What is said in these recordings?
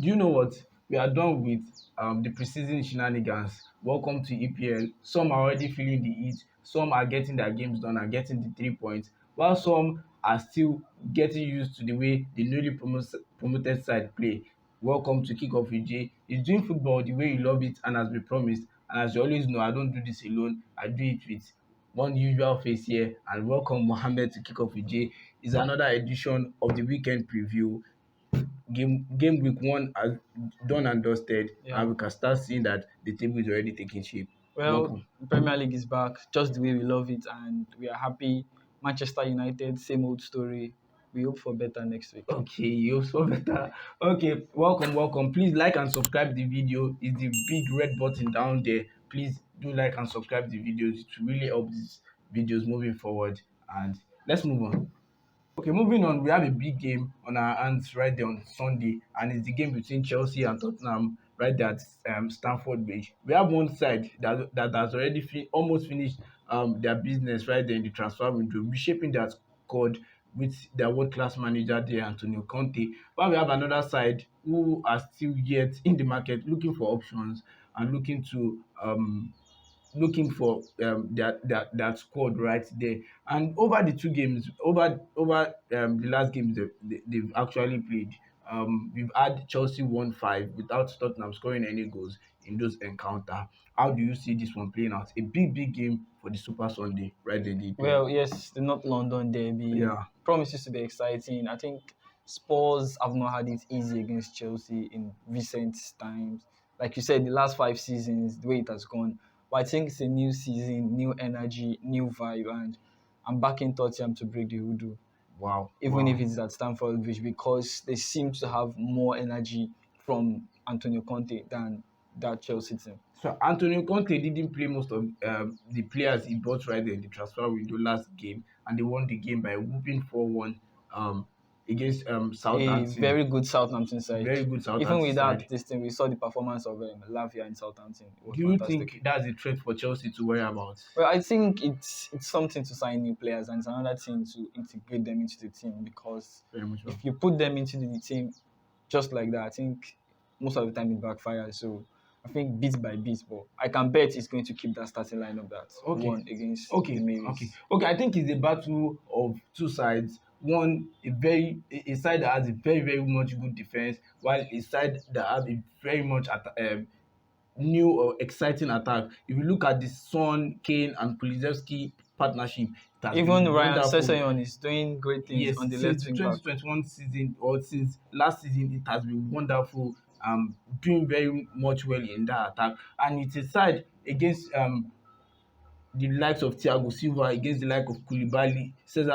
Do you know what? We are done with the preseason shenanigans. Welcome to EPL. Some are already feeling the heat. Some are getting their games done and getting the 3 points, while some are still getting used to the way the newly promoted side play. Welcome to Kickoff with Jay. He's doing football the way you love it and as we promised. And as you always know, I don't do this alone. I do it with one usual face here. And welcome Mohammed to Kickoff with Jay. It's another edition of the weekend preview. Game week one has done and dusted, Yeah. and we can start seeing that the table is already taking shape. Well, Welcome. the Premier League is back just the way we love it, and we are happy. Manchester United, same old story. We hope for better next week. Okay, you so better. Okay, welcome. Please like and subscribe the video. It's the big red button down there. Please do like and subscribe the videos. It will really help these videos moving forward. And let's move on. Okay, moving on, we have a big game on our hands right there on Sunday, and it's the game between Chelsea and Tottenham right there at Stamford Bridge. We have one side that has already almost finished their business right there in the transfer window, reshaping their squad with their world-class manager there, Antonio Conte. While we have another side who are still yet in the market looking for options and looking for that squad right there. And over the two games, over the last games they've actually played, we've had Chelsea 1-5 without Tottenham scoring any goals in those encounter. How do you see this one playing out? A big game for the Super Sunday right there in the EPL. Well, yes, the North London derby Yeah. promises to be exciting. I think Spurs have not had it easy against Chelsea in recent times. Like you said, the last 5 seasons, the way it has gone. But I think it's a new season, new energy, new vibe, and I'm backing Tottenham to break the hoodoo, Wow. even if Wow. it's at Stamford Bridge, because they seem to have more energy from Antonio Conte than that Chelsea team. So Antonio Conte didn't play most of the players he brought right there in the transfer window last game, and they won the game by whooping 4-1 against A Southampton. very good Southampton side. Very good Even Southampton with that, side. this thing, we saw the performance of Lavia in Southampton. It was Do you fantastic. think that's a threat for Chelsea to worry about? Well, I think it's something to sign new players, and it's another thing to integrate them into the team, because Very much so. if you put them into the team just like that, I think most of the time it backfires. So I think bit by bit, but I can bet he's going to keep that starting lineup that Okay. won against the Okay. Okay. Mavis. Okay. I think it's a battle of two sides. One, a side that has a very much good defense, while a side that has a very much new or exciting attack. If you look at the Son, Kane, and Kulusevski partnership, it has Even been Ryan wonderful. Sessegnon is doing great things Yes, on the since left the wing back. 2021 season or since last season, it has been wonderful. Doing very much well in that attack, and it's a side against the likes of Thiago Silva, against the like of Koulibaly, Cesar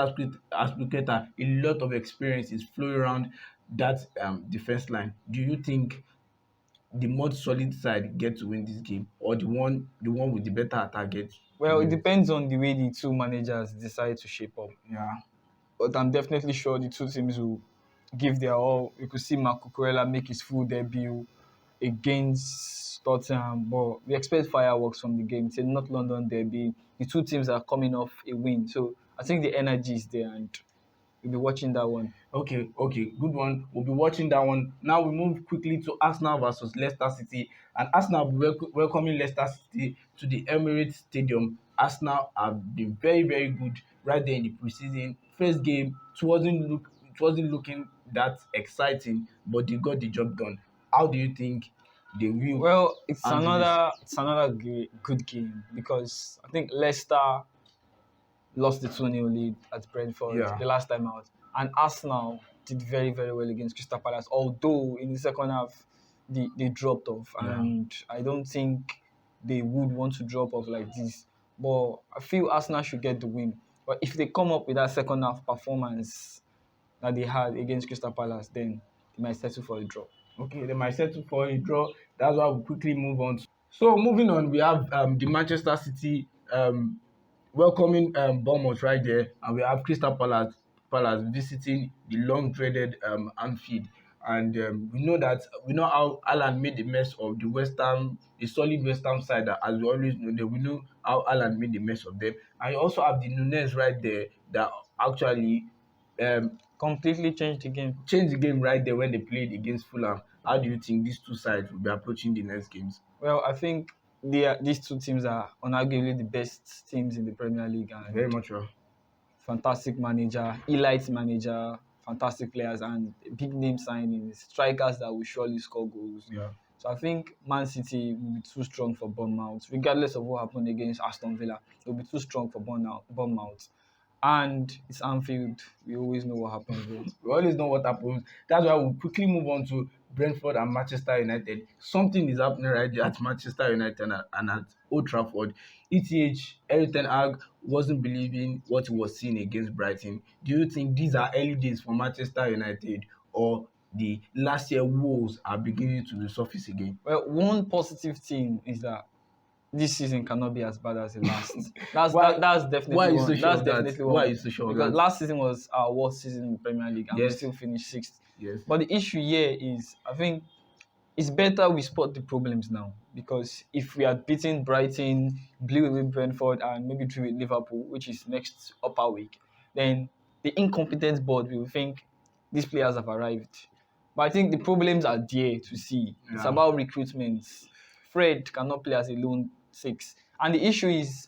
Azpilicueta. A lot of experience is flowing around that defense line. Do you think the more solid side get to win this game, or the one with the better attack get to Well, it win it? depends on the way the two managers decide to shape up. Yeah. But I'm definitely sure the two teams will give their all. You could see Marco Cucurella make his full debut against Tottenham, but we expect fireworks from the game. It's a North London derby. The two teams are coming off a win, so I think the energy is there, and we'll be watching that one. Okay, good one. We'll be watching that one. Now we move quickly to Arsenal versus Leicester City, and Arsenal will be welcoming Leicester City to the Emirates Stadium. Arsenal have been very good right there in the preseason. First game, it wasn't looking that exciting, but they got the job done. How do you think they will Well, it's handle this? good game, because I think Leicester lost the 2-0 lead at Brentford Yeah. the last time out. And Arsenal did very well against Crystal Palace, although in the second half they dropped off. Yeah. And I don't think they would want to drop off like this. But I feel Arsenal should get the win. But if they come up with that second half performance that they had against Crystal Palace, then they might settle for a draw. Okay, they might settle for a draw. That's why we quickly move on. So moving on, we have the Manchester City welcoming Bournemouth right there, and we have Crystal Palace visiting the long dreaded Anfield. And we know how Alan made the mess of the solid West Ham side. That, as we always know, that we know how Alan made the mess of them. And you also have the Nunes right there that actually um Completely changed the game. changed the game right there when they played against Fulham. how do you think these two sides will be approaching the next games? Well, I think these two teams are unarguably the best teams in the Premier League, Very and much well. fantastic manager, elite manager, fantastic players, and big name signings, strikers that will surely score goals. Yeah. So I think Man City will be too strong for Bournemouth, regardless of what happened against Aston Villa. They'll be too strong for Bournemouth. And it's Anfield. We always know what happens there. We always know what happens. That's why we'll quickly move on to Brentford and Manchester United. Something is happening right there at Manchester United and at Old Trafford. ETH, Eric Ten Hag wasn't believing what he was seeing against Brighton. Do you think these are early days for Manchester United, or the last year woes are beginning to resurface again? Well, one positive thing is that this season cannot be as bad as the last. Why That's why definitely are you so one. sure That's of that? definitely Why are one you so sure of because that? last season was our worst season in the Premier League, and we Yes, still finished sixth. yes. But the issue here is, I think it's better we spot the problems now, because if we had beaten Brighton, blew away Brentford, and maybe drew with Liverpool, which is next upper week, then the incompetent board will think these players have arrived. But I think the problems are there to see. It's Yeah. about recruitment. Fred cannot play as a lone six, and the issue is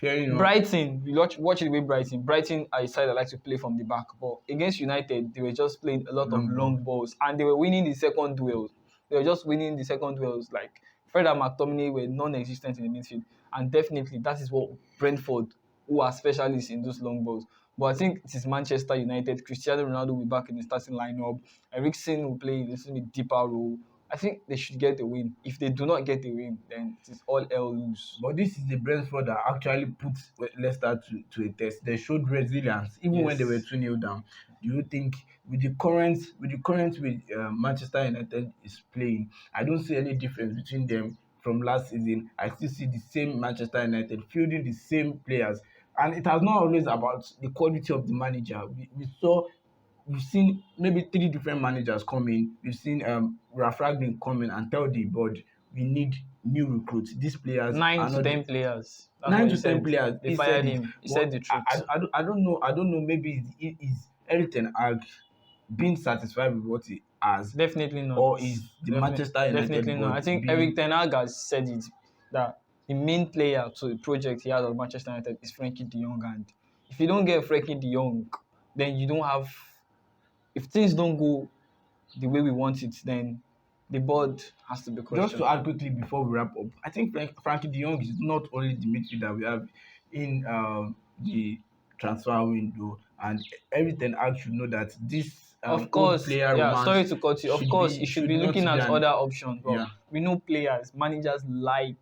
Pairing up Brighton, you watch it with Brighton. Brighton are a side that like to play from the back, but against United, they were just playing a lot of long ball. long balls, and they were winning the second duels. They were just winning the second duels. Like Fred and McTominay were non-existent in the midfield, and definitely that is what Brentford, who are specialists in those long balls. But I think it is Manchester United. Cristiano Ronaldo will be back in the starting lineup. Eriksen will play in a little bit deeper role. I think they should get the win. If they do not get the win, then it is all hell loose. But this is the Brentford that actually put Leicester to a test. They showed resilience even when they were Yes. 2-0 down. Do you think with the current way Manchester United is playing, I don't see any difference between them from last season. I still see the same Manchester United fielding the same players, and it has not always about the quality of the manager. We've seen maybe three different managers come in. We've seen Ralph Ragnick come in and tell the board we need new recruits. These players Nine are to not ten players. That's nine what he to ten said. players. They He said fired it, him. He said but the truth. I don't know. I don't know. Maybe is Eric Ten Hag being satisfied with what he has, Definitely not. or is the Manchester Definitely United not. I board think Eric being Ten Hag has said it that the main player to the project he has at Manchester United is Frankie De Jong, and if you don't get Frankie De Jong, then you don't have. If things don't go the way we want it, then the board has to be just to questioned. add quickly before we wrap up, I think Frankie de Jong is not only the midfielder we have in the transfer window, and everything Ten should know that this Of old course, player yeah, sorry romance to cut you. Of course, you should should be not looking be at an other options, but yeah. we know players, managers like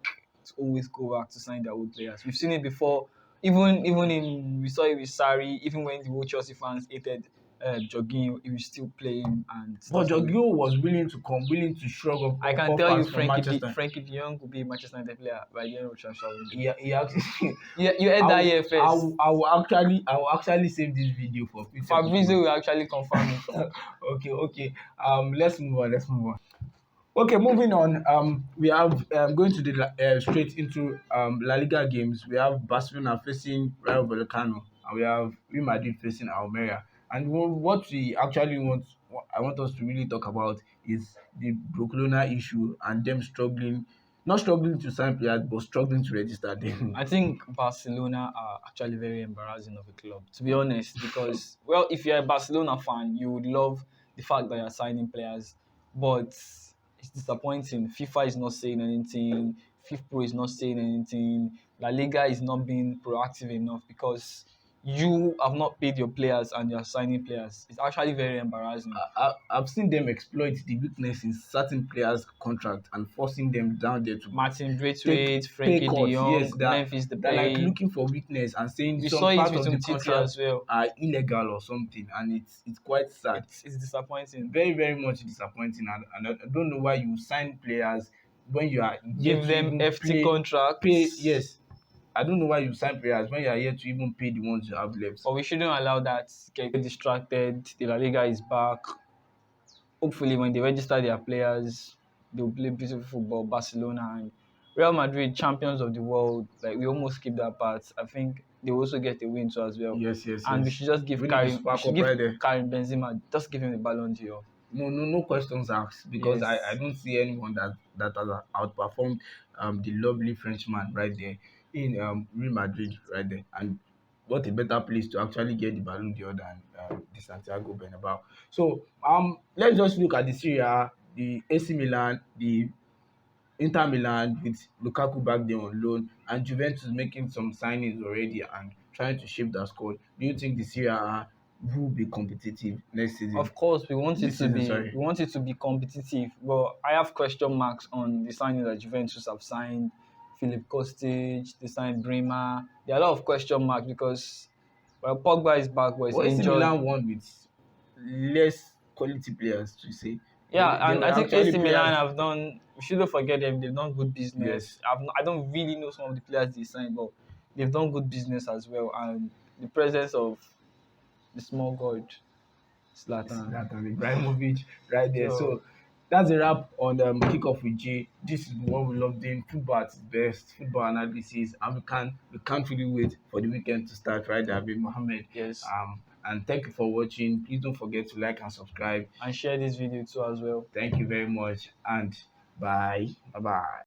to always go back to sign their old players. We've seen it before. Even in we saw it with Sarri. Even when the old Chelsea fans hated Jorginho, he was still playing and But starting. Jorginho was willing to shrug off I can tell you, offers from Manchester. Frankie De Jong will be a Manchester United player by the end of the transfer window. He actually Yeah, you heard that here first. I will actually save this video for future Fabrizio people. will actually confirm it. Okay. Let's move on. Okay, moving on. We have going to the straight into La Liga games. We have Barcelona facing Rayo Vallecano, and we have Real Madrid facing Almeria. And what we actually what I want us to really talk about is the Barcelona issue and them struggling, not struggling to sign players, but struggling to register them. I think Barcelona are actually very embarrassing of a club, to be honest. Because, well, if you're a Barcelona fan, you would love the fact that you're signing players, but it's disappointing. FIFA is not saying anything. FIFA Pro is not saying anything. La Liga is not being proactive enough because you have not paid your players and you're signing players. It's actually very embarrassing. I've seen them exploit the weakness in certain players' contract and forcing them down there to Martin take Braithwaite, pay Frankie De cuts. Jong, Yes, Memphis they're like Depay. looking for weakness and saying We saw some it part with of the Umtiti contract as well. are illegal or something, and it's quite sad. It's disappointing. Very, very much disappointing, and I don't know why you sign players when you are yet Give to them even FT pay. contracts, Yes, I don't know why you sign players when you are yet to even pay the ones you have left. but we shouldn't allow that. Get distracted. The La Liga is back. Hopefully, when they register their players, they'll play beautiful football. Barcelona and Real Madrid, champions of the world. Like we almost skip that part. I think they will also get a win too as well. Yes, yes, And we yes. should just give We need to Karim. We spark should up give right there. Karim Benzema. Just give him the Ballon d'Or. no questions asked, because I Yes. don't see anyone that has outperformed the lovely Frenchman right there in Real Madrid right there. And what a better place to actually get the Ballon d'Or than the Santiago Bernabeu. So let's just look at the Serie A, the AC Milan, the Inter Milan with Lukaku back there on loan, and Juventus making some signings already and trying to shape their squad. Do you think the Serie A will be competitive next season? Of course, we want it This to season, be sorry. we want it to be competitive, but I have question marks on the signing that Juventus have signed. Philip Kostic, they signed Bremer. There are a lot of question marks because well, Pogba is back, but he's But AC injured. Milan won with less quality players to say. Yeah, They and I were think actually AC Milan players. have done. We shouldn't forget them. They've done good business. Yes, I don't really know some of the players they signed, but they've done good business as well. And the presence of the small god, Zlatan. Zlatan Ibrahimovic right there. So So that's a wrap on kickoff with Jay. This is what we love doing. Football at its best, football analysis, and we can't really wait for the weekend to start. Right there, Abid Mohammed. yes, And thank you for watching. Please don't forget to like and subscribe. and share this video too as well. Thank you very much, and bye. Bye bye.